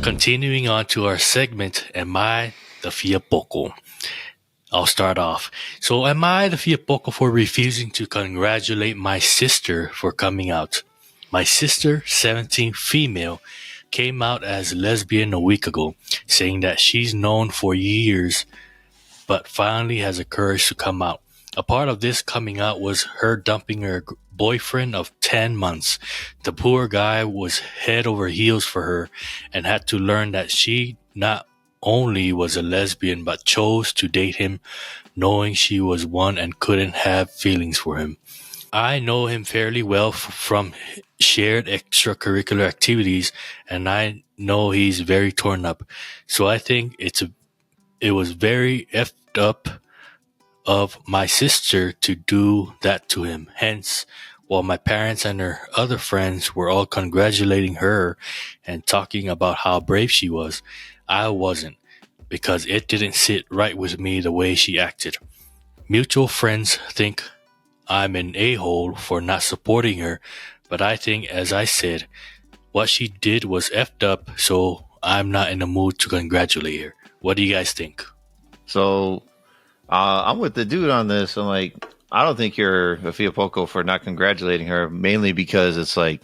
continuing on to our segment, Am I the Fiapoko? I'll start off. So, am I the Fiapoko for refusing to congratulate my sister for coming out? My sister, 17 female, came out as lesbian a week ago, saying that she's known for years but finally has the courage to come out. A part of this coming out was her dumping her boyfriend of 10 months. The poor guy was head over heels for her and had to learn that she not only was a lesbian but chose to date him knowing she was one and couldn't have feelings for him. I know him fairly well from shared extracurricular activities, and I know he's very torn up. So I think it was very effed up of my sister to do that to him. Hence, while my parents and her other friends were all congratulating her and talking about how brave she was, I wasn't, because it didn't sit right with me the way she acted. Mutual friends think I'm an a-hole for not supporting her, but I think, as I said, what she did was effed up, so I'm not in the mood to congratulate her. What do you guys think? So I'm with the dude on this. I'm like, I don't think you're a Fiapoko for not congratulating her, mainly because it's like,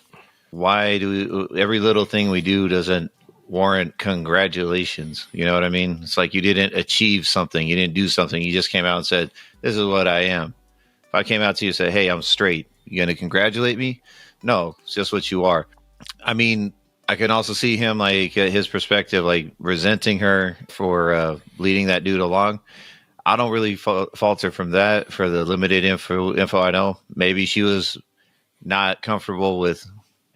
why do every little thing we do doesn't warrant congratulations? You know what I mean? It's like you didn't achieve something. You didn't do something. You just came out and said, this is what I am. If I came out to you and said, hey, I'm straight, you going to congratulate me? No, it's just what you are. I mean, I can also see him, like, his perspective, like resenting her for leading that dude along. I don't really falter from that for the limited info I know. Maybe she was not comfortable with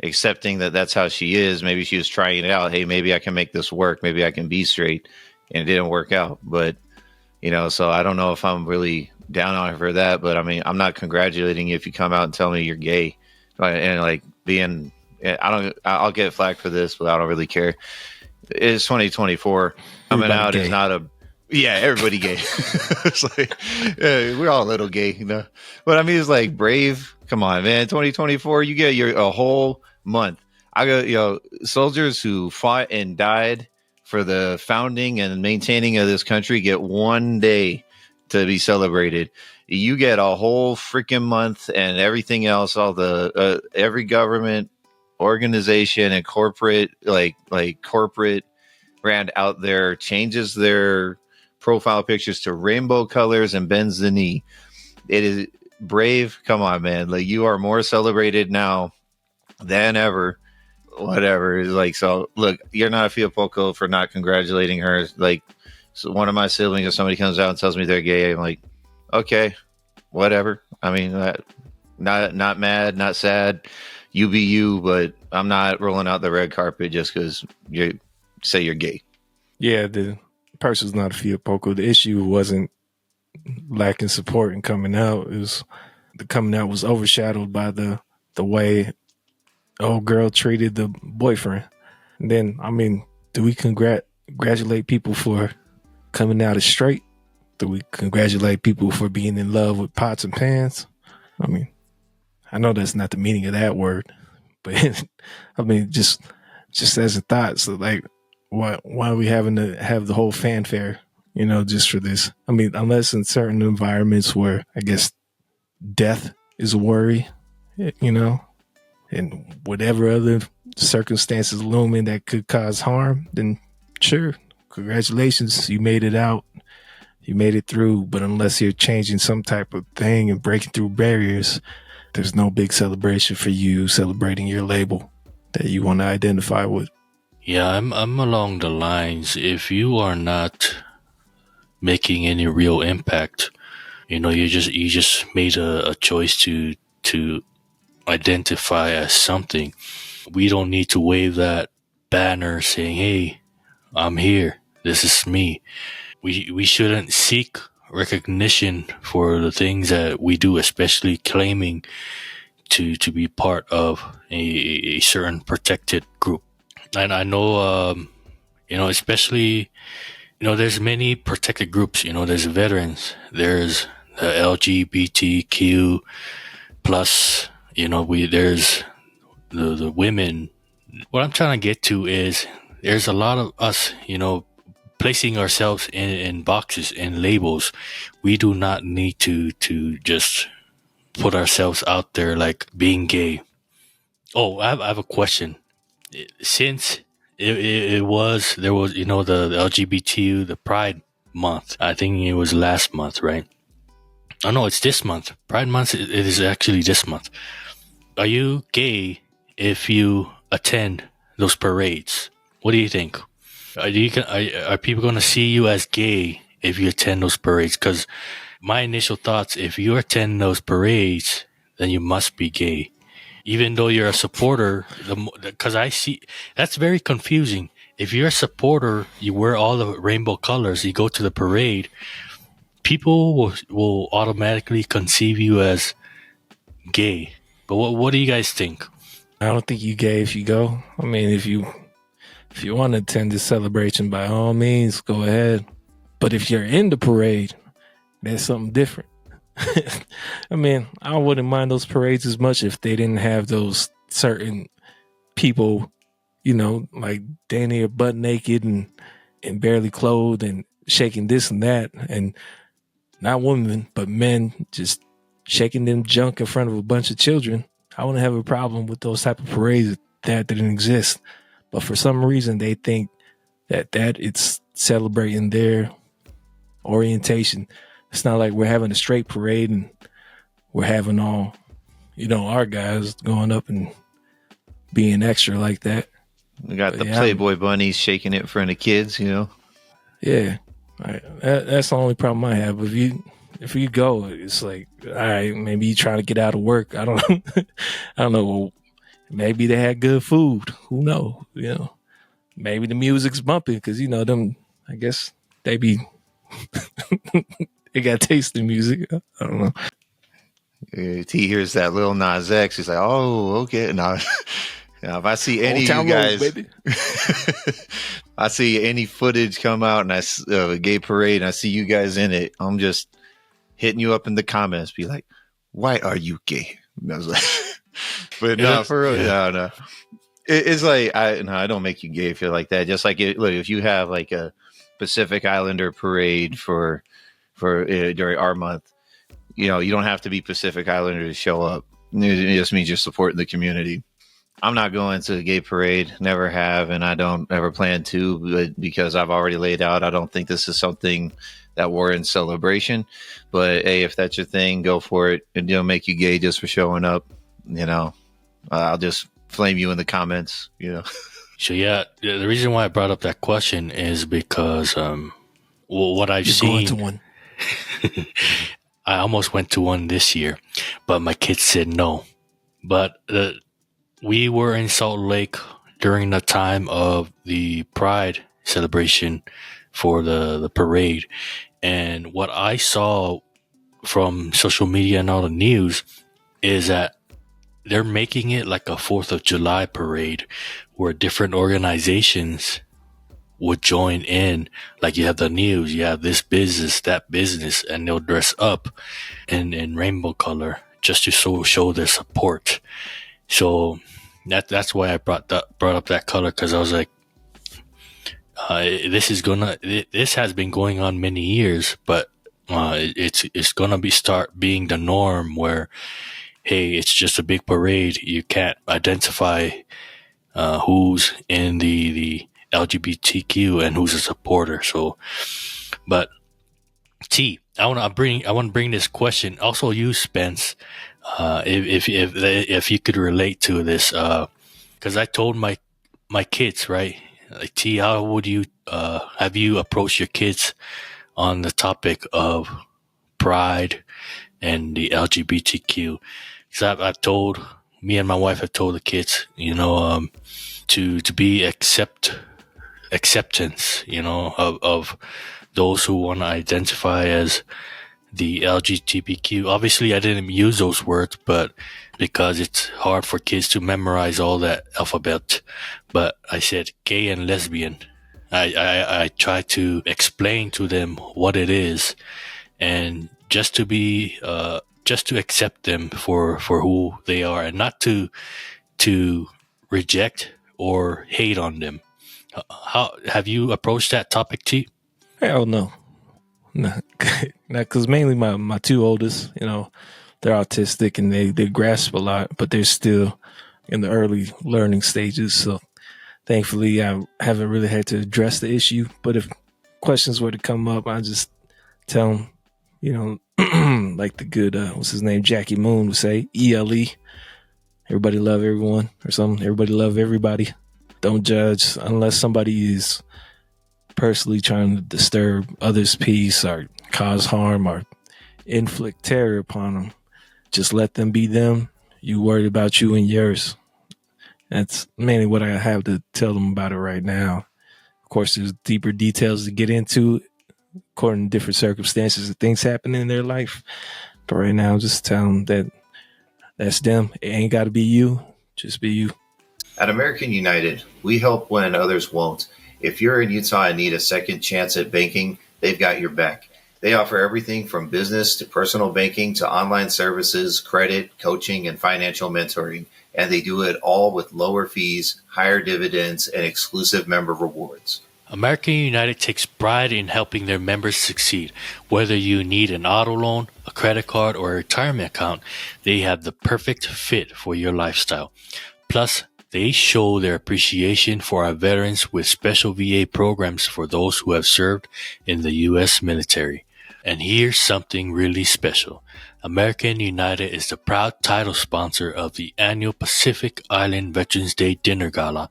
accepting that that's how she is. Maybe she was trying it out. Hey, maybe I can make this work. Maybe I can be straight. And it didn't work out. But, so I don't know if I'm really down on her for that. But I mean, I'm not congratulating you if you come out and tell me you're gay. And like being, I'll get flack for this, but I don't really care. It's 2024. Coming out is not a, yeah, everybody gay. It's like, yeah, we're all a little gay, But I mean, it's like brave. Come on, man. 2024, you get a whole month. I got, soldiers who fought and died for the founding and maintaining of this country get one day to be celebrated. You get a whole freaking month, and everything else, all the every government organization and corporate, like corporate brand out there changes their profile pictures to rainbow colors and bends the knee. It is brave. Come on, man. Like, you are more celebrated now than ever. Whatever. Like, so look, you're not a Fiapoko for not congratulating her. Like, so one of my siblings, if somebody comes out and tells me they're gay, I'm like, okay, whatever. I mean, not mad, not sad. You be you, but I'm not rolling out the red carpet just because you say you're gay. Yeah, the person's not a Fiapoko. The issue wasn't lacking support and coming out. It was the coming out was overshadowed by the way old girl treated the boyfriend. And then, I mean, do we congratulate people for coming out as straight? Do we congratulate people for being in love with pots and pans? I mean, I know that's not the meaning of that word, but I mean, just as a thought. So like, why are we having to have the whole fanfare, just for this? I mean, unless in certain environments where I guess death is a worry, and whatever other circumstances looming that could cause harm, then sure, congratulations, you made it out. You made it through. But unless you're changing some type of thing and breaking through barriers, there's no big celebration for you celebrating your label that you want to identify with. Yeah, I'm along the lines. If you are not making any real impact, you just made a choice to identify as something. We don't need to wave that banner saying, "Hey, I'm here. This is me." We shouldn't seek recognition for the things that we do, especially claiming to be part of a certain protected group. And I know, especially, there's many protected groups. There's veterans, there's the LGBTQ plus, there's the women. What I'm trying to get to is there's a lot of us, placing ourselves in boxes and labels. We do not need to just put ourselves out there like being gay. Oh, I have a question. Since there was, the LGBT, the Pride month. I think it was last month, right? Oh no, it's this month. Pride month. It is actually this month. Are you gay if you attend those parades? What do you think? Are people going to see you as gay if you attend those parades? Because my initial thoughts, if you attend those parades, then you must be gay. Even though you're a supporter, because I see that's very confusing. If you're a supporter, you wear all the rainbow colors, you go to the parade, people will automatically conceive you as gay. But what do you guys think? I don't think you gay if you go. I mean, if you want to attend this celebration, by all means, go ahead. But if you're in the parade, that's something different. I mean, I wouldn't mind those parades as much if they didn't have those certain people, like Danny are butt naked and barely clothed and shaking this and that, and not women, but men just shaking them junk in front of a bunch of children. I wouldn't have a problem with those type of parades that didn't exist. But for some reason, they think that it's celebrating their orientation. It's not like we're having a straight parade and we're having all, our guys going up and being extra like that. We got the Playboy bunnies shaking it in front of kids, Yeah, that's the only problem I have. If you go, it's like, all right, maybe you trying to get out of work. I don't know. I don't know. Well, maybe they had good food. Who knows? Maybe the music's bumping because them. I guess they be. They got taste in music. I don't know. He hears that Lil Nas X. He's like, "Oh, okay." Now, if I see any of you guys, baby. I see any footage come out and a gay parade, and I see you guys in it, I'm just hitting you up in the comments. Be like, "Why are you gay?" And I was like, "But no, for real, no. It's like I don't make you gay if you're like that. Just like look, if you have like a Pacific Islander parade for during our month, you don't have to be Pacific Islander to show up. It just means you're supporting the community. I'm not going to a gay parade, never have, and I don't ever plan to, because I've already laid out. I don't think this is something that warrants celebration. But hey, if that's your thing, go for it. And make you gay just for showing up. I'll just flame you in the comments. So yeah, the reason why I brought up that question is because what I've seen. Going to one. I almost went to one this year, but my kids said no. But we were in Salt Lake during the time of the Pride celebration for the parade. And what I saw from social media and all the news is that they're making it like a 4th of July parade where different organizations would join in. Like you have the news, you have this business, that business, and they'll dress up in rainbow color just to show their support. So that's why I brought up that color, because I was like, this has been going on many years, but it's gonna start being the norm where, hey, it's just a big parade. You can't identify who's in the LGBTQ and who's a supporter. So, but I want to bring this question. Also, you, Spence, if you could relate to this, because I told my kids, right? Like, T, how would you have you approached your kids on the topic of pride and the LGBTQ? Because I've told, me and my wife have told the kids, to be acceptance, of those who want to identify as the LGBTQ. Obviously, I didn't use those words, but because it's hard for kids to memorize all that alphabet. But I said gay and lesbian. I try to explain to them what it is, and just to accept them for who they are, and not to reject or hate on them. How have you approached that topic, T? Hell no. No, because mainly my two oldest, they're autistic and they grasp a lot, but they're still in the early learning stages. So thankfully, I haven't really had to address the issue. But if questions were to come up, I just tell them, like the good, what's his name, Jackie Moon would say, ELE. Everybody love everyone or something. Everybody love everybody. Don't judge unless somebody is personally trying to disturb others' peace or cause harm or inflict terror upon them. Just let them be them. You worried about you and yours. That's mainly what I have to tell them about it right now. Of course, there's deeper details to get into according to different circumstances and things happen in their life. But right now, just tell them that that's them. It ain't got to be you. Just be you. At American United, we help when others won't. If you're in Utah and need a second chance at banking, they've got your back. They offer everything from business to personal banking to online services, credit, coaching, and financial mentoring. And they do it all with lower fees, higher dividends, and exclusive member rewards. American United takes pride in helping their members succeed. Whether you need an auto loan, a credit card, or a retirement account, they have the perfect fit for your lifestyle. Plus, they show their appreciation for our veterans with special VA programs for those who have served in the U.S. military. And here's something really special. American United is the proud title sponsor of the annual Pacific Island Veterans Day Dinner Gala,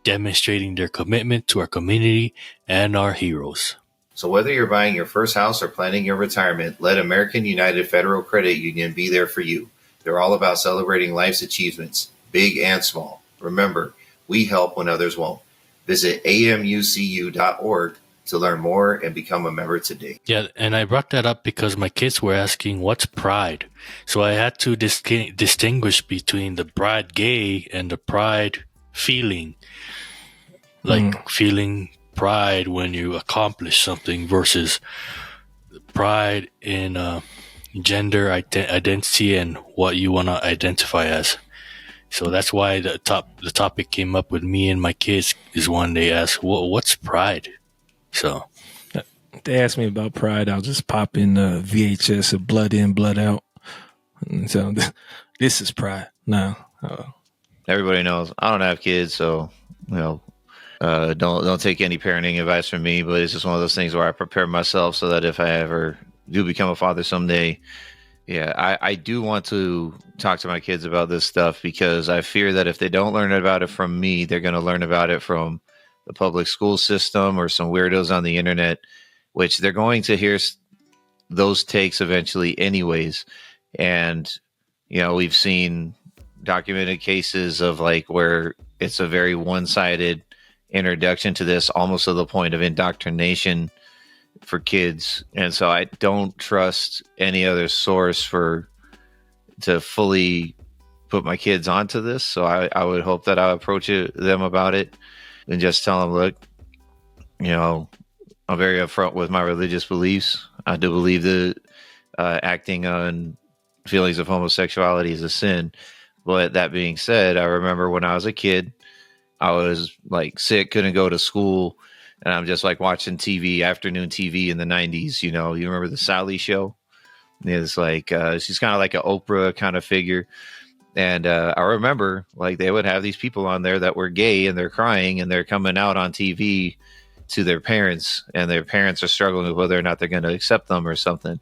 demonstrating their commitment to our community and our heroes. So whether you're buying your first house or planning your retirement, let American United Federal Credit Union be there for you. They're all about celebrating life's achievements, big and small. Remember, we help when others won't. Visit amucu.org to learn more and become a member today. Yeah, and I brought that up because my kids were asking, what's pride? So I had to distinguish between the pride gay and the pride feeling. Like feeling pride when you accomplish something versus pride in gender identity and what you want to identify as. So that's why the topic came up with me and my kids is when they ask, what's pride? So they ask me about pride, I'll just pop in VHS of Blood In, Blood Out. And so this is pride. No. Everybody knows I don't have kids, so don't take any parenting advice from me. But it's just one of those things where I prepare myself so that if I ever do become a father someday, I do want to talk to my kids about this stuff because I fear that if they don't learn about it from me, they're going to learn about it from the public school system or some weirdos on the internet, which they're going to hear those takes eventually anyways. And, we've seen documented cases of like where it's a very one-sided introduction to this, almost to the point of indoctrination for kids. And so I don't trust any other source to fully put my kids onto this. So I would hope that I approach them about it and just tell them, look, I'm very upfront with my religious beliefs. I do believe that acting on feelings of homosexuality is a sin. But that being said, I remember when I was a kid, I was like sick, couldn't go to school. And I'm just like watching TV, afternoon TV in the 90s. You remember the Sally Show? It's like, she's kind of like an Oprah kind of figure. And I remember like they would have these people on there that were gay and they're crying and they're coming out on TV to their parents, and their parents are struggling with whether or not they're going to accept them or something.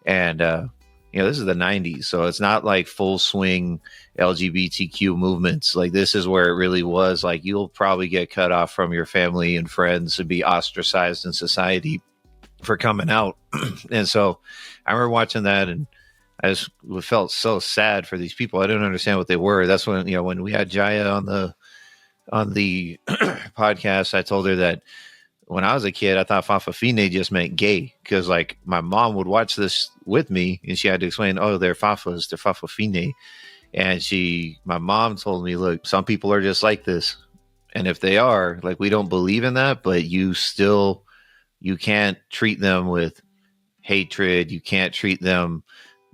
And, this is the 90s. So it's not like full swing LGBTQ movements. Like this is where it really was like, you'll probably get cut off from your family and friends and be ostracized in society for coming out. And so I remember watching that and I just felt so sad for these people. I didn't understand what they were. That's when, when we had Jaya on the podcast, I told her that when I was a kid, I thought Fafa Fine just meant gay because like my mom would watch this with me and she had to explain, oh, they're Fafas, they're Fafa Fine. And my mom told me, look, some people are just like this. And if they are, like, we don't believe in that, but you can't treat them with hatred. You can't treat them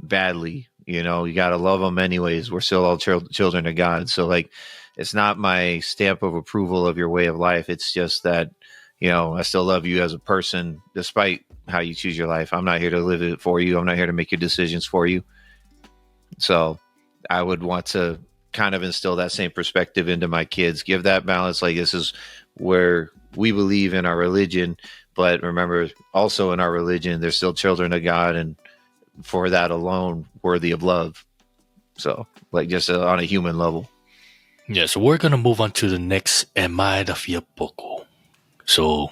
badly. You know, you got to love them anyways. We're still all children of God. So, like, it's not my stamp of approval of your way of life. It's just that, you know, I still love you as a person, despite how you choose your life. I'm not here to live it for you. I'm not here to make your decisions for you. So I would want to kind of instill that same perspective into my kids, give that balance. Like, this is where we believe in our religion, but remember, also in our religion, they're still children of God, and for that alone, worthy of love. So, like, just on a human level. Yeah, so we're going to move on to the next Am I the Fiapoko? So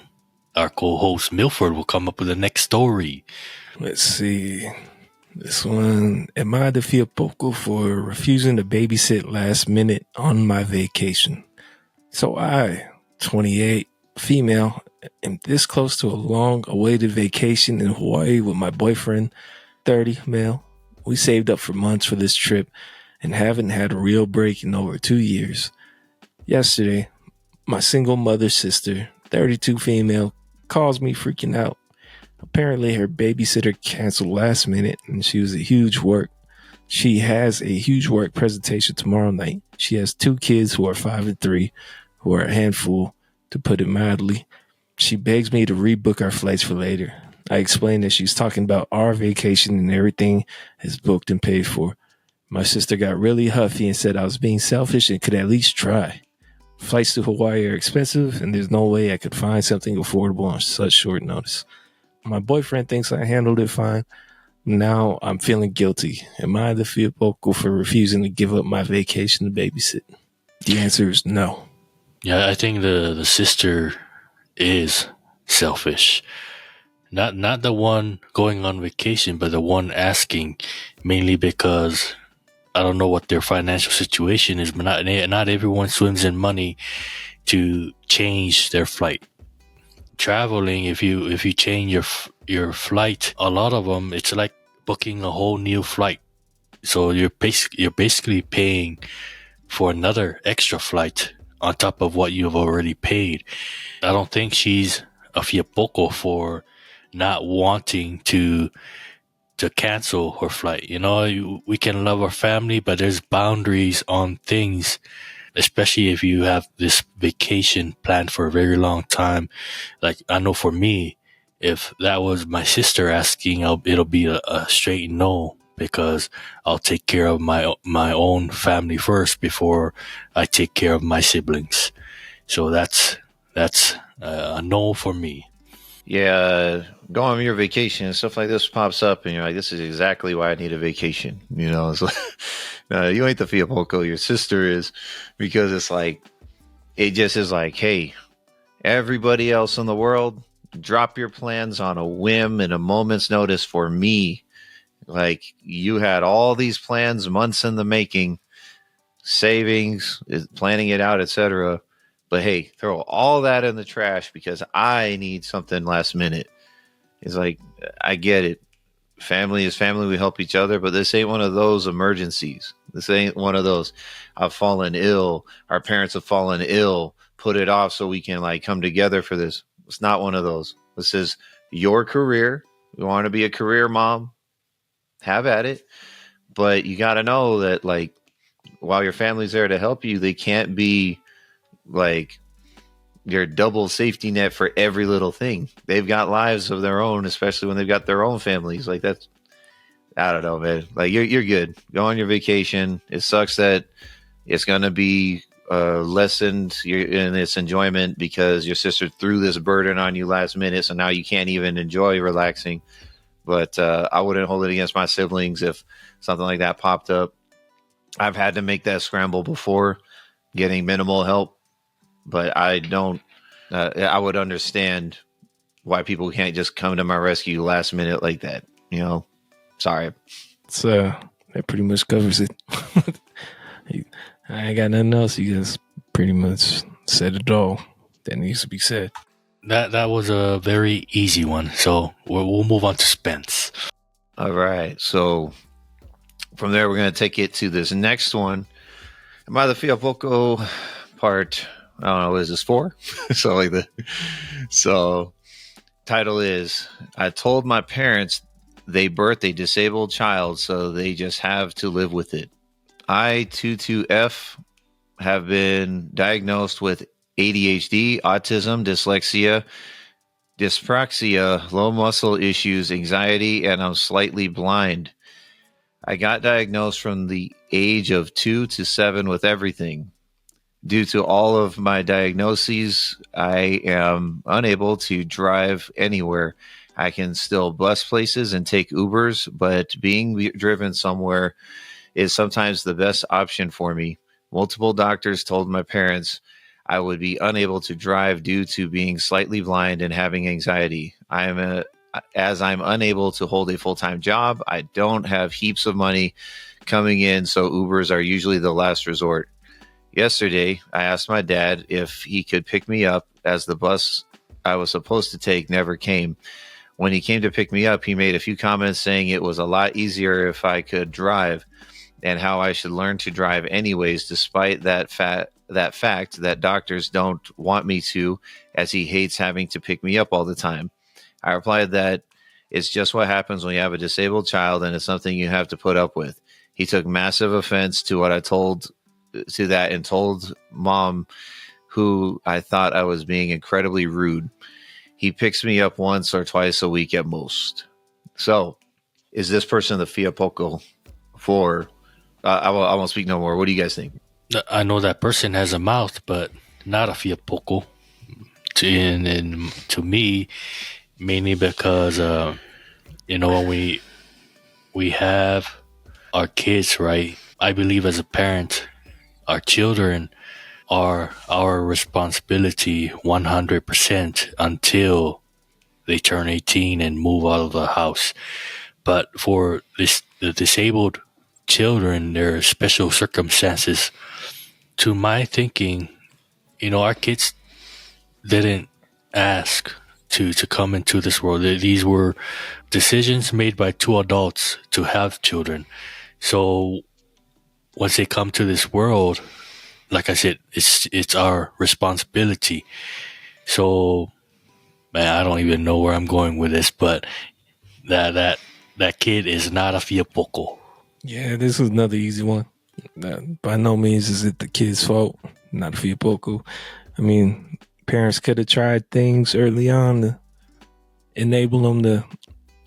our co-host Milford will come up with the next story. Let's see. This one, am I the Fiapoko for refusing to babysit last minute on my vacation? So I, 28, female, am this close to a long-awaited vacation in Hawaii with my boyfriend, 30, male. We saved up for months for this trip and haven't had a real break in over 2 years. Yesterday, my single mother sister, 32, female, calls me freaking out. Apparently, her babysitter canceled last minute and she has a huge work presentation tomorrow night. She has 2 kids who are 5 and 3, who are a handful, to put it mildly. She begs me to rebook our flights for later. I explained that she's talking about our vacation and everything is booked and paid for. My sister got really huffy and said I was being selfish and could at least try. Flights to Hawaii are expensive and there's no way I could find something affordable on such short notice. My boyfriend thinks I handled it fine. Now I'm feeling guilty. Am I the Fiapoko for refusing to give up my vacation to babysit? The answer is no. Yeah, I think the sister is selfish. Not the one going on vacation, but the one asking, mainly because I don't know what their financial situation is, but not everyone swims in money to change their flight. Traveling, if you change your flight, a lot of them, it's like booking a whole new flight. So you're basically paying for another extra flight on top of what you've already paid. I don't think she's a Fiapoko for not wanting to cancel her flight. You know, we can love our family, but there's boundaries on things, especially if you have this vacation planned for a very long time. Like, I know for me, if that was my sister asking, it'll be a straight no, because I'll take care of my own family first before I take care of my siblings. So that's a no for me. Yeah, go on your vacation and stuff like this pops up, and you're like, this is exactly why I need a vacation. You know, it's like, no, you ain't the Fiapoko, your sister is, because it's like, it just is like, hey, everybody else in the world, drop your plans on a whim and a moment's notice for me. Like, you had all these plans months in the making, savings, planning it out, etc. But hey, throw all that in the trash because I need something last minute. It's like, I get it. Family is family. We help each other, but this ain't one of those emergencies. This ain't one of those, I've fallen ill. Our parents have fallen ill. Put it off so we can like come together for this. It's not one of those. This is your career. You want to be a career mom? Have at it. But you got to know that, like, while your family's there to help you, they can't be like your double safety net for every little thing. They've got lives of their own, especially when they've got their own families. Like, that's, I don't know, man. Like, you're good. Go on your vacation. It sucks that it's going to be lessened in its enjoyment because your sister threw this burden on you last minute. So now you can't even enjoy relaxing. But I wouldn't hold it against my siblings if something like that popped up. I've had to make that scramble before, getting minimal help. But I don't, I would understand why people can't just come to my rescue last minute like that. You know, sorry. It's, that pretty much covers it. I ain't got nothing else. You guys pretty much said it all that needs to be said. That was a very easy one. So we'll move on to Spence. All right. So from there, we're going to take it to this next one. Am I the Fiapoko part? I don't know, is this 4? So title is, I told my parents they birthed a disabled child, so they just have to live with it. I have been diagnosed with ADHD, autism, dyslexia, dyspraxia, low muscle issues, anxiety, and I'm slightly blind. I got diagnosed from the age of 2 to 7 with everything. Due to all of my diagnoses, I am unable to drive anywhere. I can still bus places and take Ubers, but being driven somewhere is sometimes the best option for me. Multiple doctors told my parents I would be unable to drive due to being slightly blind and having anxiety. As I'm unable to hold a full-time job, I don't have heaps of money coming in, so Ubers are usually the last resort. Yesterday, I asked my dad if he could pick me up as the bus I was supposed to take never came. When he came to pick me up, he made a few comments saying it was a lot easier if I could drive and how I should learn to drive anyways, despite that fact that doctors don't want me to, as he hates having to pick me up all the time. I replied that it's just what happens when you have a disabled child and it's something you have to put up with. He took massive offense to what I told to that and told mom, who I thought I was being incredibly rude. He picks me up once or twice a week at most. So, is this person the Fiapoko for? I won't speak no more. What do you guys think? I know that person has a mouth, but not a Fiapoko. And to me, mainly because when we have our kids, right? I believe as a parent, our children are our responsibility 100% until they turn 18 and move out of the house. But for the disabled children, there are special circumstances. To my thinking, our kids didn't ask to come into this world. These were decisions made by two adults to have children. So once they come to this world, like I said, it's our responsibility. So, man, I don't even know where I'm going with this, but that kid is not a Fiapoko. Yeah, this is another easy one. By no means is it the kid's fault, not a Fiapoko. I mean, parents could have tried things early on to enable them to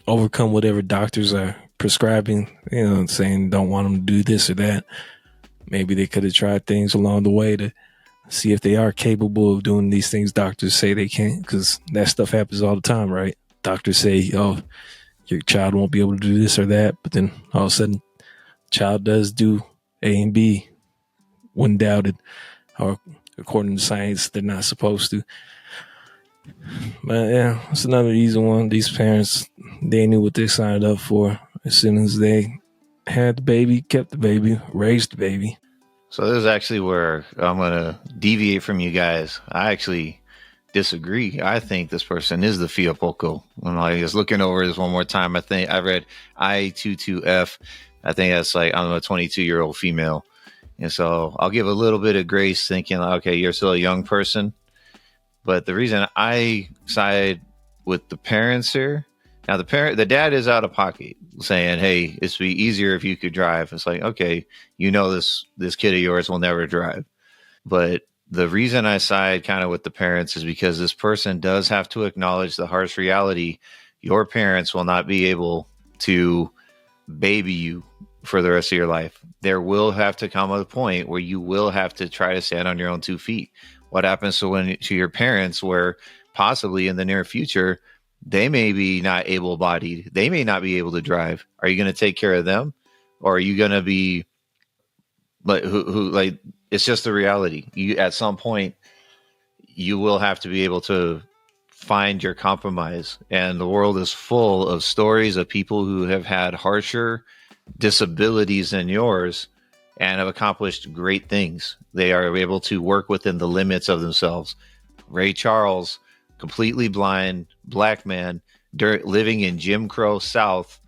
overcome whatever doctors are prescribing, saying don't want them to do this or that. Maybe they could have tried things along the way to see if they are capable of doing these things doctors say they can't, because that stuff happens all the time, right? Doctors say, oh, your child won't be able to do this or that, but then all of a sudden, child does do A and B when doubted, or according to science, they're not supposed to. But yeah, it's another easy one. These parents, they knew what they signed up for as soon as they had the baby, kept the baby, raised the baby. So this is actually where I'm going to deviate from you guys. I actually disagree. I think this person is the Fiapoko. I'm like just looking over this one more time. I think I read I22F. I think that's like, I'm a 22-year-old female. And so I'll give a little bit of grace thinking, okay, you're still a young person. But the reason I side with the parents here, now the dad is out of pocket saying, hey, it'd be easier if you could drive. It's like, okay, this kid of yours will never drive. But the reason I side kind of with the parents is because this person does have to acknowledge the harsh reality. Your parents will not be able to baby you for the rest of your life. There will have to come a point where you will have to try to stand on your own 2 feet. What happens to your parents where possibly in the near future, they may be not able-bodied. They may not be able to drive. Are you going to take care of them? Or are you going to be like, it's just the reality. You, at some point, you will have to be able to find your compromise. And the world is full of stories of people who have had harsher disabilities than yours and have accomplished great things. They are able to work within the limits of themselves. Ray Charles, completely blind, black man, living in Jim Crow South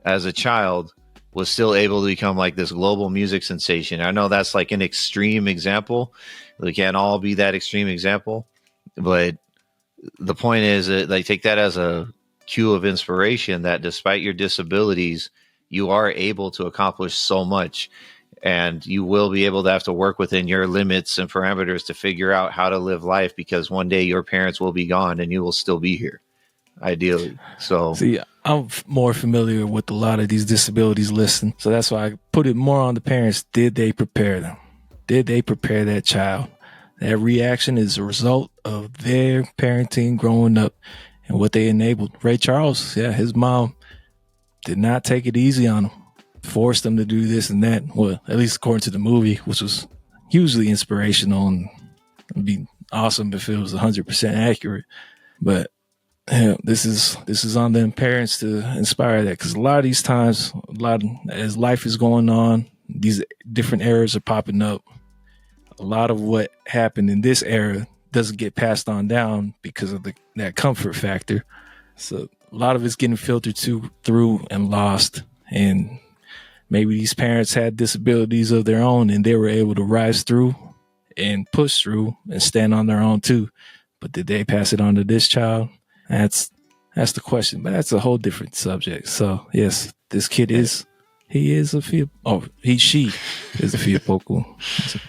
as a child, was still able to become like this global music sensation. I know that's like an extreme example. We can't all be that extreme example. But the point is that, like, take that as a cue of inspiration that despite your disabilities, you are able to accomplish so much. And you will be able to have to work within your limits and parameters to figure out how to live life, because one day your parents will be gone and you will still be here, ideally. So, See, I'm more familiar with a lot of these disabilities listing. So that's why I put it more on the parents. Did they prepare them? Did they prepare that child? That reaction is a result of their parenting growing up and what they enabled. Ray Charles, his mom did not take it easy on him. Forced them to do this and that. Well, at least according to the movie, which was hugely inspirational, and it'd be awesome if it was 100% accurate. But this is on them parents to inspire that, because a lot of these times, as life is going on, these different errors are popping up. A lot of what happened in this era doesn't get passed on down because of that comfort factor. So a lot of it's getting filtered through and lost. And maybe these parents had disabilities of their own and they were able to rise through and push through and stand on their own too. But did they pass it on to this child? That's the question. But that's a whole different subject. So yes, this kid she is a Fiapoko.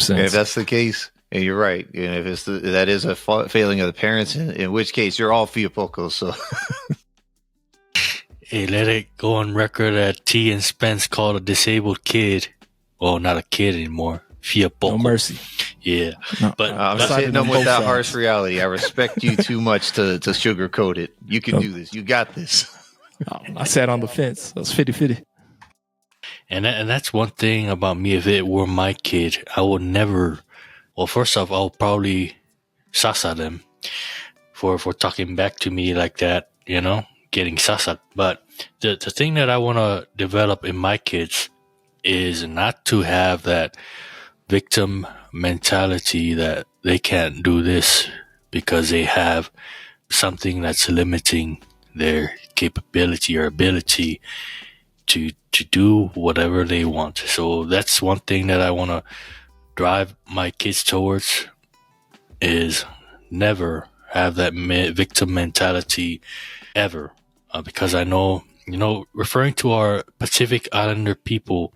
if that's the case, and you're right, and if that is a failing of the parents, in which case you're all Fiapoko. So. Hey, let it go on record that T and Spence called a disabled kid, well, not a kid anymore, Fiapoko. No mercy. Yeah. No, but I'm just hitting them with that harsh reality. I respect you too much to sugarcoat it. You can do this. You got this. I sat on the fence. I was 50-50. And that's one thing about me. If it were my kid, I would never. Well, first off, I'll probably sasa them for talking back to me like that, getting sasa. But the thing that I want to develop in my kids is not to have that victim mentality that they can't do this because they have something that's limiting their capability or ability to do whatever they want. So that's one thing that I want to drive my kids towards, is never have that victim mentality ever. Because I know, referring to our Pacific Islander people,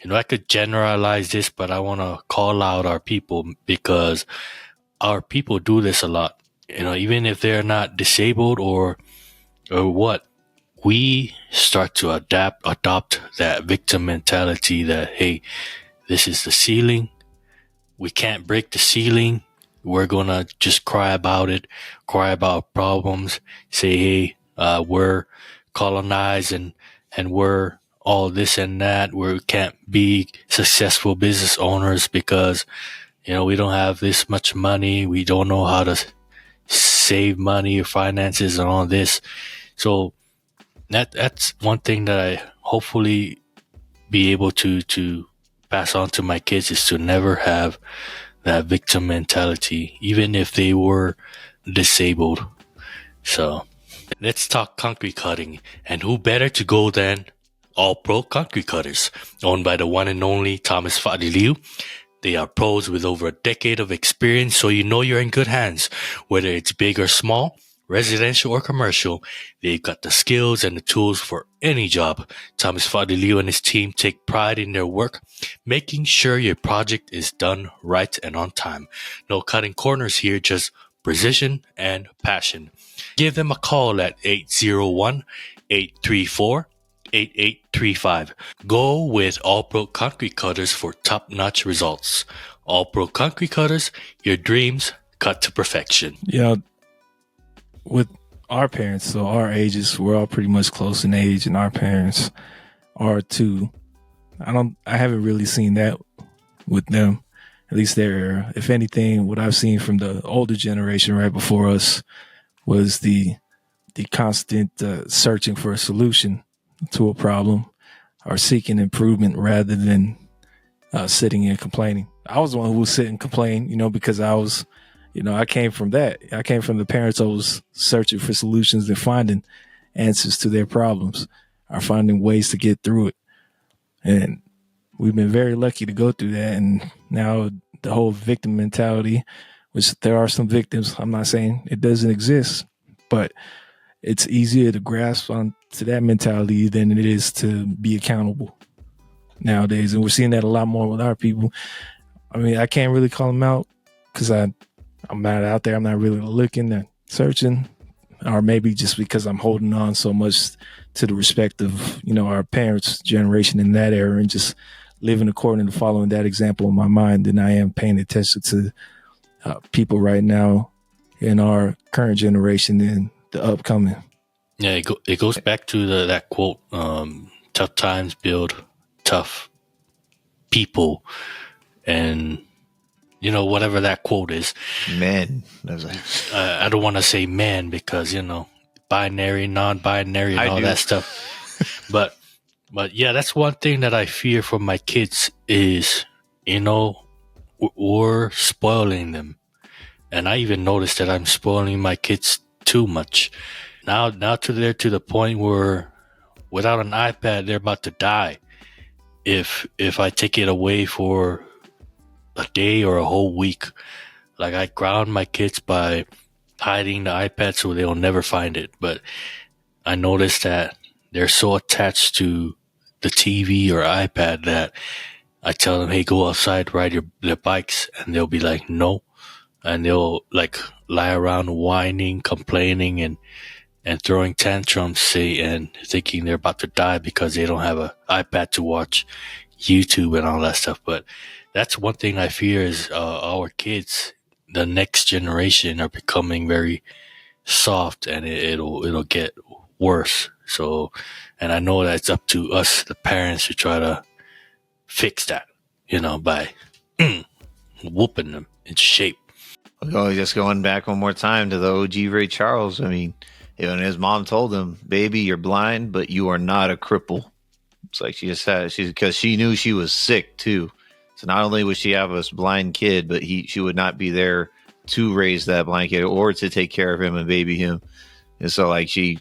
I could generalize this, but I want to call out our people, because our people do this a lot. Even if they're not disabled or what, we start to adopt that victim mentality that, hey, this is the ceiling. We can't break the ceiling. We're going to just cry about it, cry about problems, say, hey, we're colonized and we're all this and that. We can't be successful business owners because, we don't have this much money. We don't know how to save money or finances and all this. So that's one thing that I hopefully be able to pass on to my kids, is to never have that victim mentality, even if they were disabled. So let's talk concrete cutting, and who better to go than All Pro Concrete Cutters, owned by the one and only Thomas Fadiliu. They are pros with over a decade of experience, so you're in good hands. Whether it's big or small, residential or commercial, they've got the skills and the tools for any job. Thomas Fadiliu and his team take pride in their work, making sure your project is done right and on time. No cutting corners here, just precision and passion. Give them a call at 801-834-8835. Go with All Pro Concrete Cutters for top-notch results. All Pro Concrete Cutters, your dreams cut to perfection. With our parents, so our ages, we're all pretty much close in age, and our parents are too. I haven't really seen that with them. At least they're, if anything, what I've seen from the older generation right before us was the constant searching for a solution to a problem or seeking improvement rather than sitting and complaining. I was the one who would sit and complain, because I was, I came from that. I came from the parents who was searching for solutions and finding answers to their problems or finding ways to get through it. And we've been very lucky to go through that. And now the whole victim mentality, which there are some victims, I'm not saying it doesn't exist, but it's easier to grasp on to that mentality than it is to be accountable nowadays. And we're seeing that a lot more with our people. I mean, I can't really call them out because I'm not out there. I'm not really looking and searching, or maybe just because I'm holding on so much to the respect of, our parents' generation in that era and just living according to following that example in my mind than I am paying attention to people right now in our current generation and the upcoming. Yeah, it goes back to that quote, tough times build tough people. And, whatever that quote is. Men. I don't want to say men because, binary, non-binary, and all that stuff. But yeah, that's one thing that I fear for my kids is, we're spoiling them. And I even noticed that I'm spoiling my kids too much. Now they're to the point where without an iPad, they're about to die. If I take it away for a day or a whole week, like I ground my kids by hiding the iPad so they'll never find it. But I noticed that they're so attached to the TV or iPad that I tell them, hey, go outside, ride their bikes. And they'll be like, no. And they'll like lie around whining, complaining, and throwing tantrums, and thinking they're about to die because they don't have an iPad to watch YouTube and all that stuff. But that's one thing I fear is our kids, the next generation, are becoming very soft, and it'll get worse. So, and I know that it's up to us, the parents, to try to fix that, by whooping them into shape. Just going back one more time to the OG Ray Charles. I mean, and his mom told him, baby, you're blind, but you are not a cripple. It's like because she knew she was sick too. So not only would she have a blind kid, but she would not be there to raise that blind kid or to take care of him and baby him. And so like she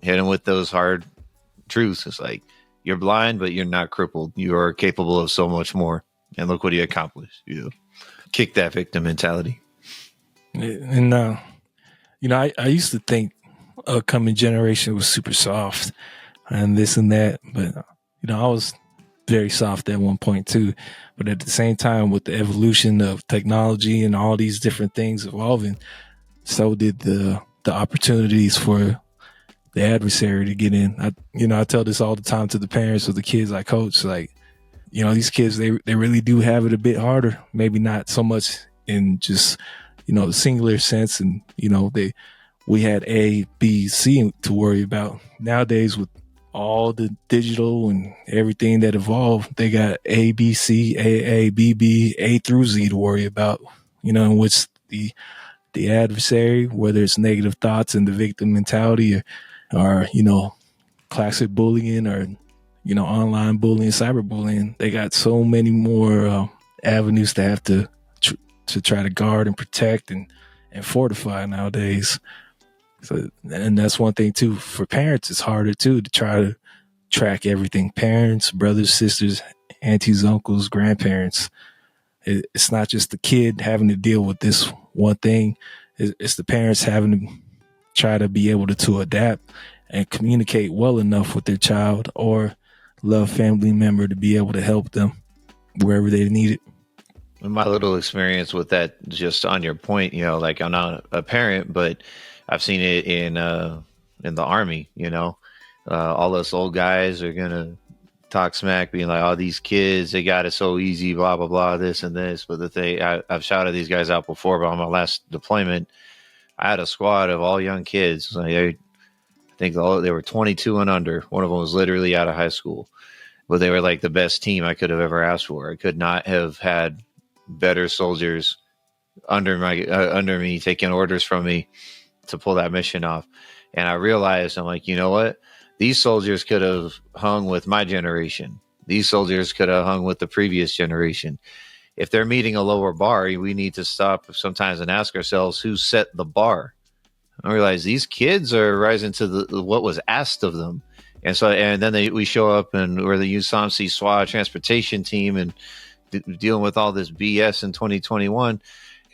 hit him with those hard truths. It's like, you're blind, but you're not crippled. You are capable of so much more. And look what he accomplished. Kick that victim mentality. And, I used to think a coming generation was super soft and this and that. But, I was very soft at one point too. But at the same time, with the evolution of technology and all these different things evolving, so did the opportunities for the adversary to get in. I tell this all the time to the parents of the kids I coach, like, these kids, they really do have it a bit harder. Maybe not so much in just, the singular sense. And, we had A, B, C to worry about. Nowadays, with all the digital and everything that evolved, they got A, B, C, A, B, B, A through Z to worry about, in which the adversary, whether it's negative thoughts and the victim mentality or classic bullying or, online bullying, cyberbullying, they got so many more avenues to have to try to guard and protect and fortify nowadays. So, and that's one thing too, for parents, it's harder too to try to track everything. Parents, brothers, sisters, aunties, uncles, grandparents. It's not just the kid having to deal with this one thing. It's the parents having to try to be able to adapt and communicate well enough with their child or love family member to be able to help them wherever they need it. My little experience with that, just on your point, like I'm not a parent, but I've seen it in the Army. All us old guys are gonna talk smack, being like, "Oh, these kids, they got it so easy, blah blah blah, this and this." But the thing, I've shouted these guys out before, but on my last deployment, I had a squad of all young kids. Like, I think they were 22 and under. One of them was literally out of high school, but they were like the best team I could have ever asked for. I could not have had better soldiers under me taking orders from me to pull that mission off. And I realized, I'm like, you know what? These soldiers could have hung with my generation. These soldiers could have hung with the previous generation. If they're meeting a lower bar, we need to stop sometimes and ask ourselves, who set the bar? I realize these kids are rising to what was asked of them. And so, and then we show up and we're the USAMC SWAT transportation team and dealing with all this BS in 2021.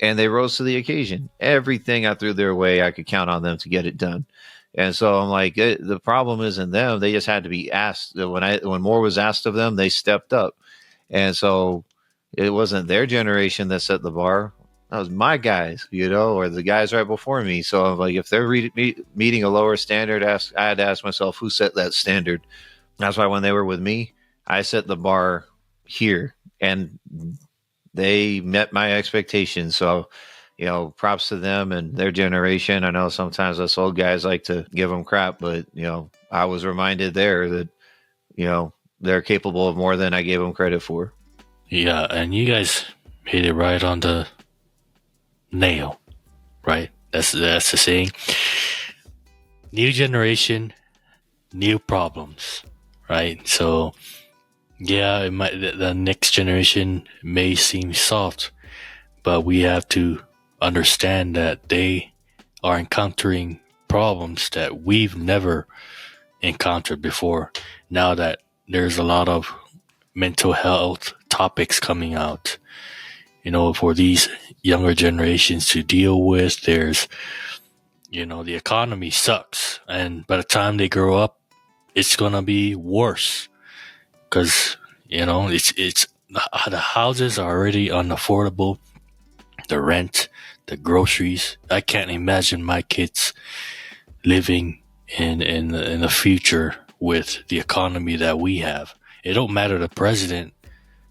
And they rose to the occasion. Everything I threw their way, I could count on them to get it done. And so I'm like, the problem isn't them. They just had to be asked. When more was asked of them, they stepped up. And so it wasn't their generation that set the bar. That was my guys, or the guys right before me. So I'm like, if they're meeting a lower standard, I had to ask myself, who set that standard? That's why when they were with me, I set the bar here, and they met my expectations. So, props to them and their generation. I know sometimes us old guys like to give them crap, but, I was reminded there that, they're capable of more than I gave them credit for. Yeah, and you guys hit it right on the nail, right? That's the saying. New generation, new problems, right? So, yeah, the next generation may seem soft, but we have to understand that they are encountering problems that we've never encountered before. Now that there's a lot of mental health topics coming out, for these younger generations to deal with, there's, the economy sucks. And by the time they grow up, it's going to be worse because, it's the houses are already unaffordable. The rent, the groceries. I can't imagine my kids living in the future with the economy that we have. It don't matter the president,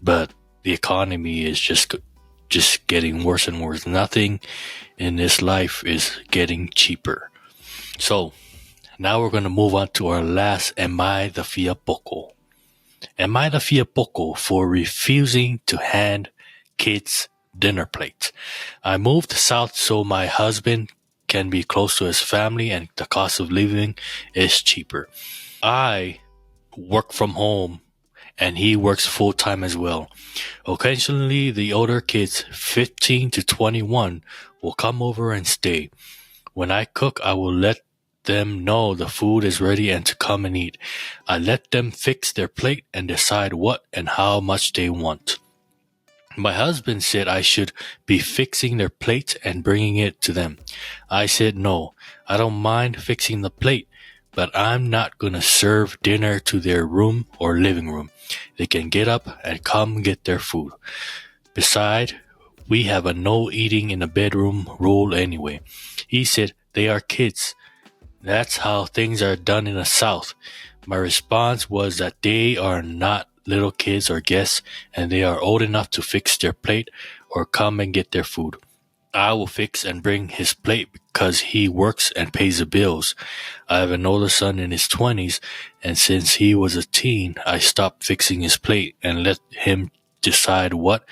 but the economy is just getting worse and worse. Nothing in this life is getting cheaper. So now we're going to move on to our last Am I the Fiapoko? Am I the Fiapoko for refusing to hand kids dinner plates? I moved south so my husband can be close to his family and the cost of living is cheaper. I work from home and he works full-time as well. Occasionally, the older kids, 15 to 21, will come over and stay. When I cook, I will let them know the food is ready and to come and eat. I let them fix their plate and decide what and how much they want. My husband said I should be fixing their plate and bringing it to them. I said no, I don't mind fixing the plate, but I'm not going to serve dinner to their room or living room. They can get up and come get their food. Besides, we have a no eating in the bedroom rule anyway. He said they are kids. That's how things are done in the South. My response was that they are not little kids or guests, and they are old enough to fix their plate or come and get their food. I will fix and bring his plate because he works and pays the bills. I have an older son in his 20s, and since he was a teen, I stopped fixing his plate and let him decide what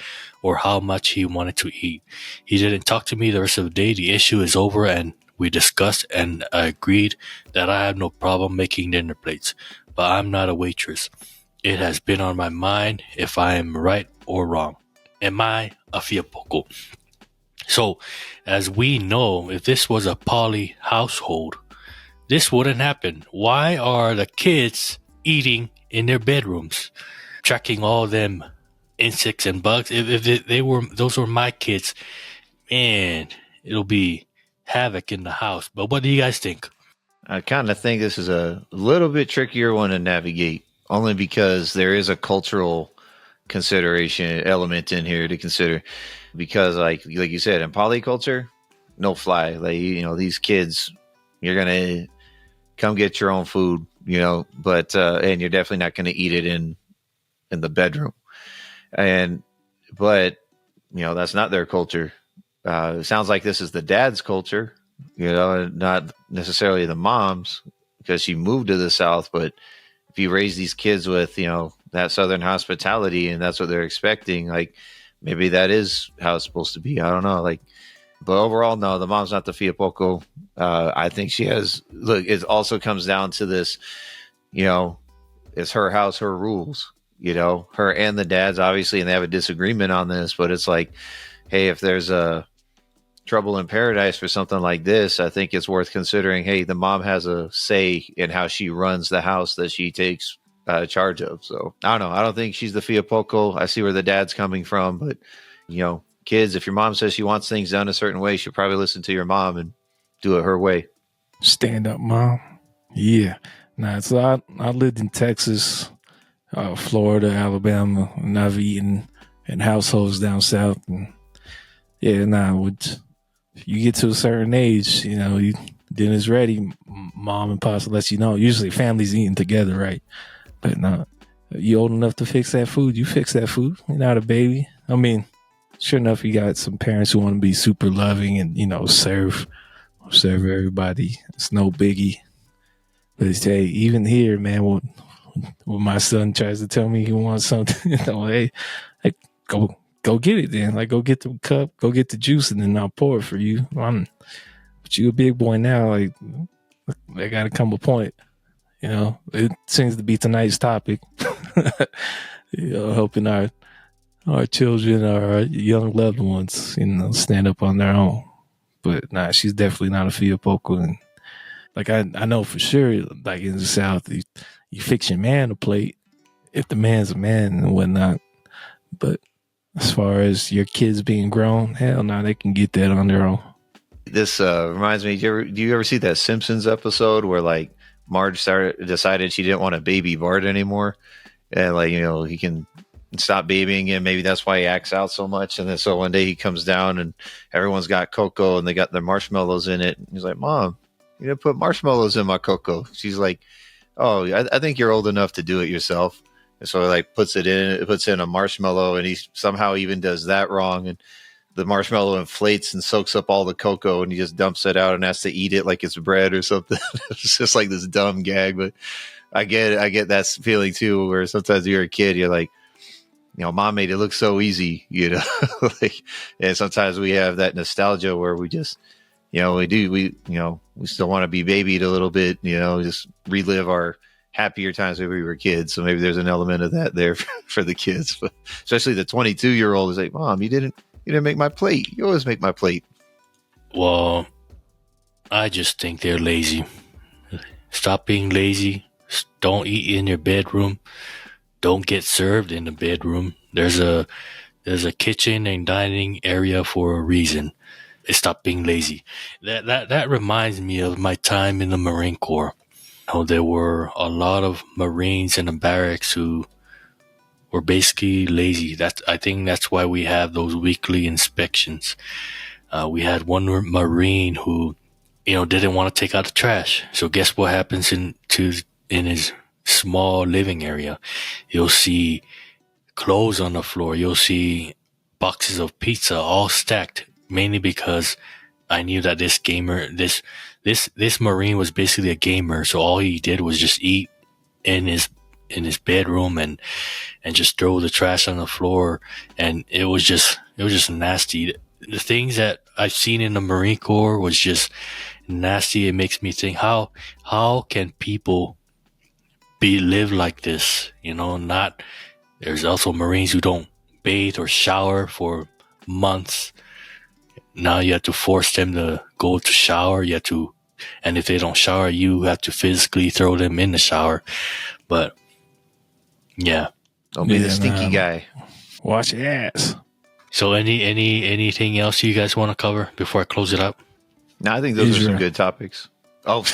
or how much he wanted to eat. He didn't talk to me the rest of the day. The issue is over, and we discussed, and I agreed that I have no problem making dinner plates, but I'm not a waitress. It has been on my mind if I am right or wrong. Am I a Fiapoko? So, as we know, if this was a poly household, this wouldn't happen. Why are the kids eating in their bedrooms, tracking all them insects and bugs? If those were my kids, man, it'll be havoc in the house. But what do you guys think? I kind of think this is a little bit trickier one to navigate, only because there is a cultural consideration element in here to consider. Because like you said, in polyculture, no fly. Like, these kids, you're gonna come get your own food, but and you're definitely not gonna eat it in the bedroom. But that's not their culture. It sounds like this is the dad's culture, not necessarily the mom's, because she moved to the South. But if you raise these kids with, that Southern hospitality and that's what they're expecting, like, maybe that is how it's supposed to be. I don't know. But overall, no, the mom's not the Fiapoko. I think she has, look, it also comes down to this, it's her house, her rules, her and the dad's obviously, and they have a disagreement on this, but it's like, hey, if there's a trouble in paradise for something like this, I think it's worth considering, hey, the mom has a say in how she runs the house that she takes charge of. So I don't know. I don't think she's the Fiapoko. I see where the dad's coming from, but kids, if your mom says she wants things done a certain way, she'll probably listen to your mom and do it her way. Stand up, mom. Yeah. Nah, so I lived in Texas, Florida, Alabama, and I've eaten in households down south. And yeah, you get to a certain age, dinner's ready. Mom and pops let you know. Usually, families eating together, right? But no, you old enough to fix that food, you fix that food. You're not a baby. I mean, sure enough, you got some parents who want to be super loving and serve everybody. It's no biggie. But hey, even here, man, when my son tries to tell me he wants something, hey, go get it then. Like, go get the cup, go get the juice, and then I'll pour it for you. But you a big boy now. Like, there got to come a point. It seems to be tonight's topic. Helping our children, our young loved ones, stand up on their own. But nah, she's definitely not a Fiapoko. And like, I know for sure, like in the South, you fix your man a plate if the man's a man and whatnot. But as far as your kids being grown, hell no, they can get that on their own. This reminds me. Do you ever see that Simpsons episode where like Marge decided she didn't want to baby Bart anymore, and like he can stop babying him. Maybe that's why he acts out so much. And then so one day he comes down and everyone's got cocoa and they got their marshmallows in it. And he's like, "Mom, you didn't put marshmallows in my cocoa." She's like, "Oh, I think you're old enough to do it yourself." And so like puts in a marshmallow, and he somehow even does that wrong, and the marshmallow inflates and soaks up all the cocoa, and he just dumps it out and has to eat it like it's bread or something. It's just like this dumb gag, but I get that feeling too, where sometimes you're a kid, you're like, mom made it look so easy, like, and sometimes we have that nostalgia where we just, we still want to be babied a little bit, just relive our happier times when we were kids. So maybe there's an element of that there for the kids, but especially the 22-year-old is like, "Mom, you didn't make my plate. You always make my plate." Well, I just think they're lazy. Stop being lazy. Don't eat in your bedroom. Don't get served in the bedroom. There's a kitchen and dining area for a reason. Stop being lazy. That reminds me of my time in the Marine Corps. There were a lot of Marines in the barracks who were basically lazy. I think that's why we have those weekly inspections. We had one Marine who, didn't want to take out the trash. So guess what happens in his small living area? You'll see clothes on the floor. You'll see boxes of pizza all stacked, mainly because I knew that this Marine was basically a gamer. So all he did was just eat in his bedroom and just throw the trash on the floor. And it was just nasty. The things that I've seen in the Marine Corps was just nasty. It makes me think, how can people live like this? There's also Marines who don't bathe or shower for months. Now you have to force them to go to shower. And if they don't shower, you have to physically throw them in the shower. But yeah, don't be the stinky guy. Wash your ass. So anything else you guys want to cover before I close it up? No, I think those are some good topics. Oh,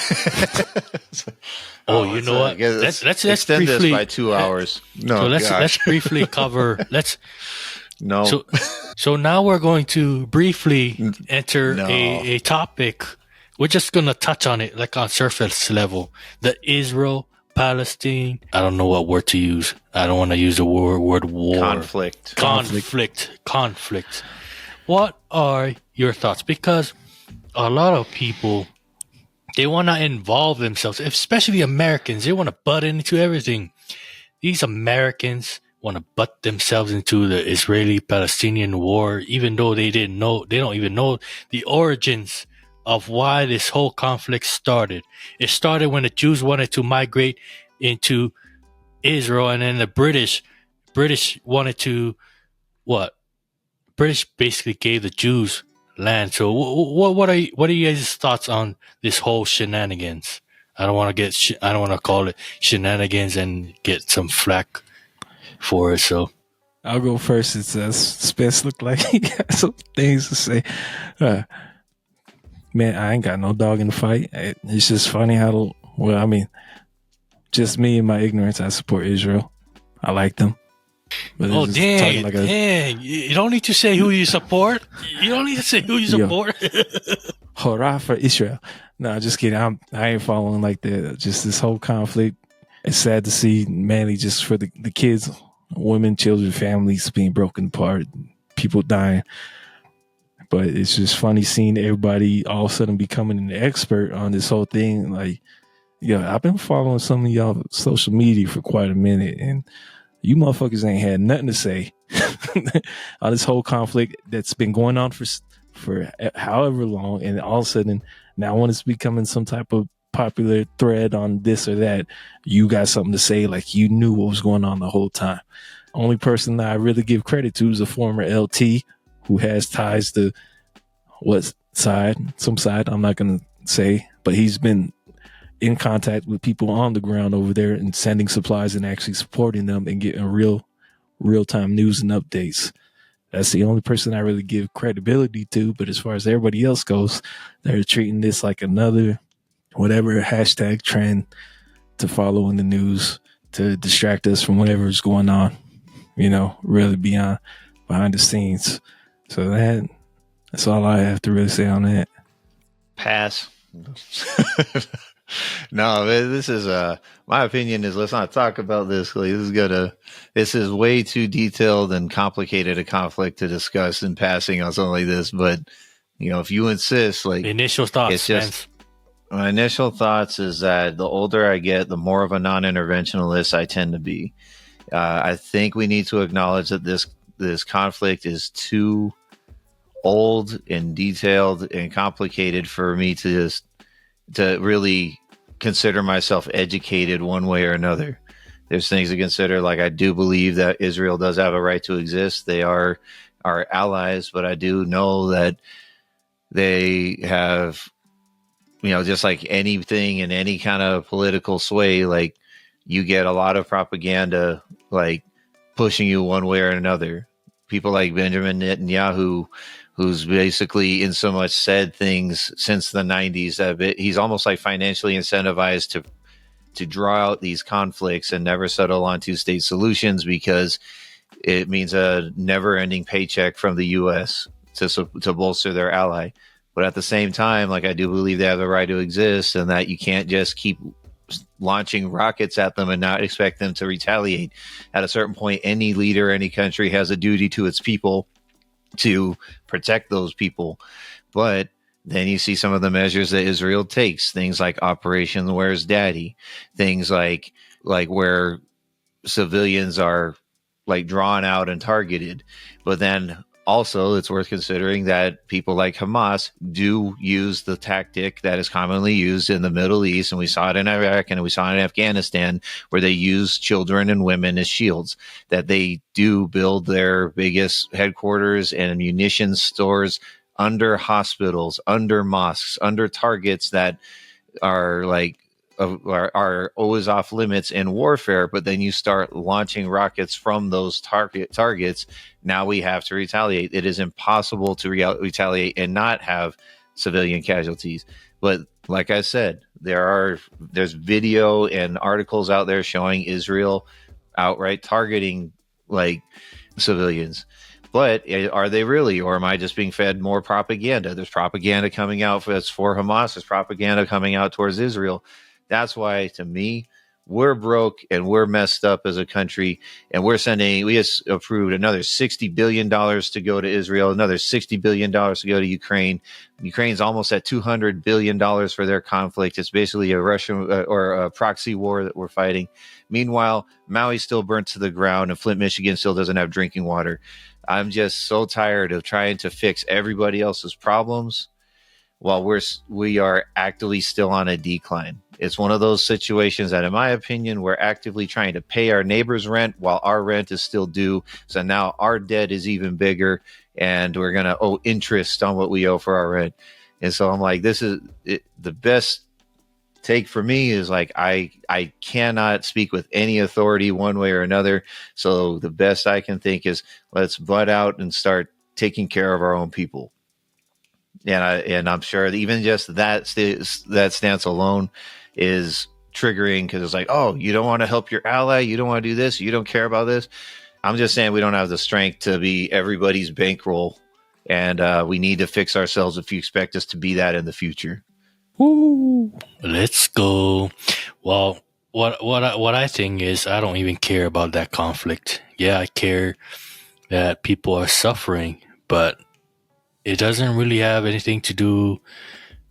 you know what? Let's extend briefly, this by 2 hours. No, so let's briefly cover. No. So now we're going to briefly enter a topic. We're just going to touch on it like on surface level. The Israel-Palestine. I don't know what word to use. I don't want to use the word war. Conflict. What are your thoughts? Because a lot of people, they want to involve themselves, especially Americans. They want to butt into everything. These Americans want to butt themselves into the Israeli-Palestinian war, even though they don't even know the origins of why this whole conflict started. It started when the Jews wanted to migrate into Israel, and then the British wanted to British basically gave the Jews land. So what are you guys' thoughts on this whole shenanigans? I don't want to call it shenanigans and get some flack for it. So I'll go first. It says Spence looked like he got some things to say. Man, I ain't got no dog in the fight. It's just funny how, well, I mean, just me and my ignorance, I support Israel. I like them. But Oh, it's just talking dang, like dang. You don't need to say who you support. You don't need to say who you Yo. support. hurrah for Israel. No, just kidding. I ain't following like that. Just this whole conflict. It's sad to see, mainly just for the kids, women, children, families being broken apart, people dying. But it's just funny seeing everybody all of a sudden becoming an expert on this whole thing. Like, yeah, I've been following some of y'all social media for quite a minute, and you motherfuckers ain't had nothing to say on this whole conflict that's been going on for however long, and all of a sudden now when it's becoming some type of popular thread on this or that, you got something to say like you knew what was going on the whole time. Only person that I really give credit to is a former LT who has ties to some side I'm not gonna say, but he's been in contact with people on the ground over there and sending supplies and actually supporting them and getting real-time news and updates. That's the only person I really give credibility to. But as far as everybody else goes, they're treating this like another whatever hashtag trend to follow in the news to distract us from whatever's going on, really behind the scenes. So that's all I have to really say on that. Pass. No, this is my opinion is let's not talk about this. This is way too detailed and complicated a conflict to discuss in passing on something like this. But if you insist, like Initial thoughts, it's just my initial thoughts is that the older I get, the more of a non-interventionalist I tend to be. I think we need to acknowledge that this conflict is too old and detailed and complicated for me to really consider myself educated one way or another. There's things to consider. Like, I do believe that Israel does have a right to exist. They are our allies, but I do know that they have, just like anything in any kind of political sway, like you get a lot of propaganda, like pushing you one way or another. People like Benjamin Netanyahu, who's basically in so much said things since the 90s that he's almost like financially incentivized to draw out these conflicts and never settle on two-state solutions because it means a never-ending paycheck from the U.S. to bolster their ally. But at the same time, like, I do believe they have the right to exist and that you can't just keep launching rockets at them and not expect them to retaliate. At a certain point, any leader, any country has a duty to its people to protect those people. But then you see some of the measures that Israel takes, things like Operation Where's Daddy, things like where civilians are like drawn out and targeted. But then also it's worth considering that people like Hamas do use the tactic that is commonly used in the Middle East, and we saw it in Iraq and we saw it in Afghanistan, where they use children and women as shields, that they do build their biggest headquarters and munitions stores under hospitals, under mosques, under targets that are are always off limits in warfare. But then you start launching rockets from those targets. Now we have to retaliate. It is impossible to retaliate and not have civilian casualties. But like I said, there's video and articles out there showing Israel outright targeting like civilians. But are they really, or am I just being fed more propaganda? There's propaganda coming out for Hamas. There's propaganda coming out towards Israel. That's why, to me, we're broke and we're messed up as a country. And we just approved another $60 billion to go to Israel, another $60 billion to go to Ukraine. Ukraine's almost at $200 billion for their conflict. It's basically a Russian or a proxy war that we're fighting. Meanwhile, Maui's still burnt to the ground and Flint, Michigan still doesn't have drinking water. I'm just so tired of trying to fix everybody else's problems while we are actively still on a decline. It's one of those situations that, in my opinion, we're actively trying to pay our neighbor's rent while our rent is still due. So now our debt is even bigger and we're going to owe interest on what we owe for our rent. And so I'm like, this is the best take for me is like, I cannot speak with any authority one way or another. So the best I can think is let's butt out and start taking care of our own people. And I'm sure that even just that stance alone is triggering, because it's like, oh, you don't want to help your ally, you don't want to do this, you don't care about this. I'm just saying we don't have the strength to be everybody's bankroll, and we need to fix ourselves if you expect us to be that in the future. Woo! Let's go. Well, what I think is, I don't even care about that conflict. Yeah, I care that people are suffering, but it doesn't really have anything to do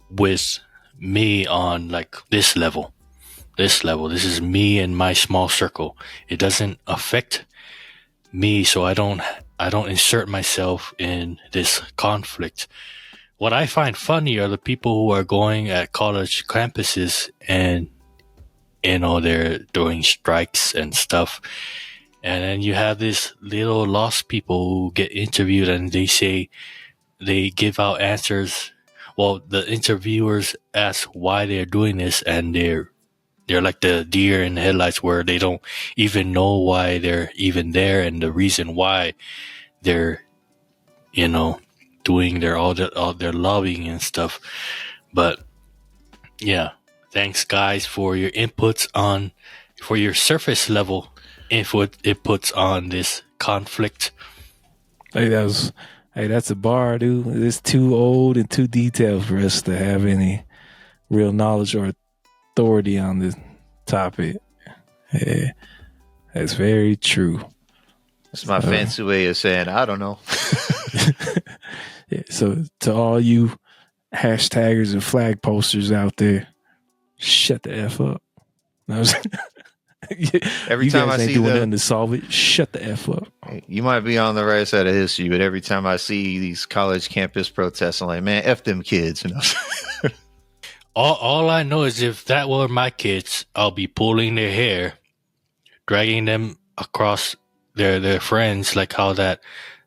with me on like this level. This is me and my small circle. It doesn't affect me, so I don't insert myself in this conflict. What I find funny are the people who are going at college campuses and, you know, they're doing strikes and stuff. And then you have this little lost people who get interviewed and they say, they give out answers. Well, the interviewers ask why they're doing this, and they're like the deer in the headlights, where they don't even know why they're even there and the reason why they're, you know, doing all their lobbying and stuff. But yeah, thanks guys for your for your surface level inputs on this conflict. Hey, that's a bar, dude. It's too old and too detailed for us to have any real knowledge or authority on this topic. Yeah, that's very true. It's my fancy way of saying I don't know. Yeah, so to all you hashtaggers and flag posters out there, shut the F up. Every time I see doing nothing to solve it, shut the F up. You might be on the right side of history, but every time I see these college campus protests, I'm like, man, F them kids. You know? All I know is, if that were my kids, I'll be pulling their hair, dragging them across their friends, like how that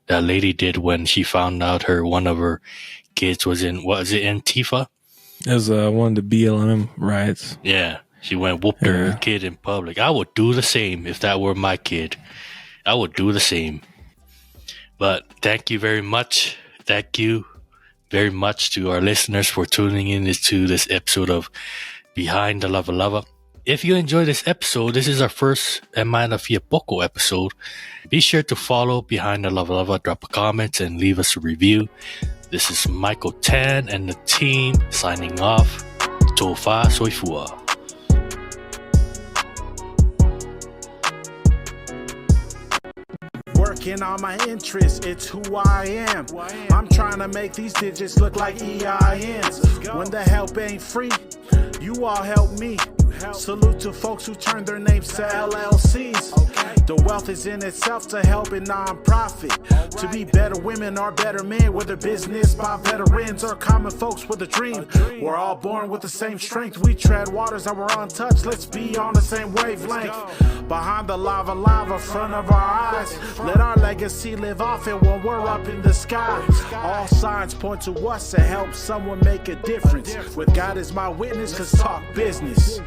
lady did when she found out one of her kids was in, was it Antifa? It was one of the BLM riots. Yeah, she went whooped her kid in public. I would do the same if that were my kid. I would do the same. But thank you very much. Thank you very much to our listeners for tuning in to this episode of Behind the Lava Lava. If you enjoyed this episode, this is our first I the Fiapoko episode. Be sure to follow Behind the Lava Lava, drop a comment, and leave us a review. This is Michael Tan and the team signing off. Tofa Soifua. Working on my interests, it's who I am. I'm trying to make these digits look like EINs. When the help ain't free, you all help me. Salute to folks who turn their names to LLCs. The wealth is in itself to help a non-profit. To be better women or better men, whether business by veterans or common folks with a dream. We're all born with the same strength. We tread waters that were untouched. Let's be on the same wavelength. Behind the lava, front of our eyes. Let our legacy live off it when we're up in the sky. All signs point to us to help someone make a difference. With God as my witness, cause talk business.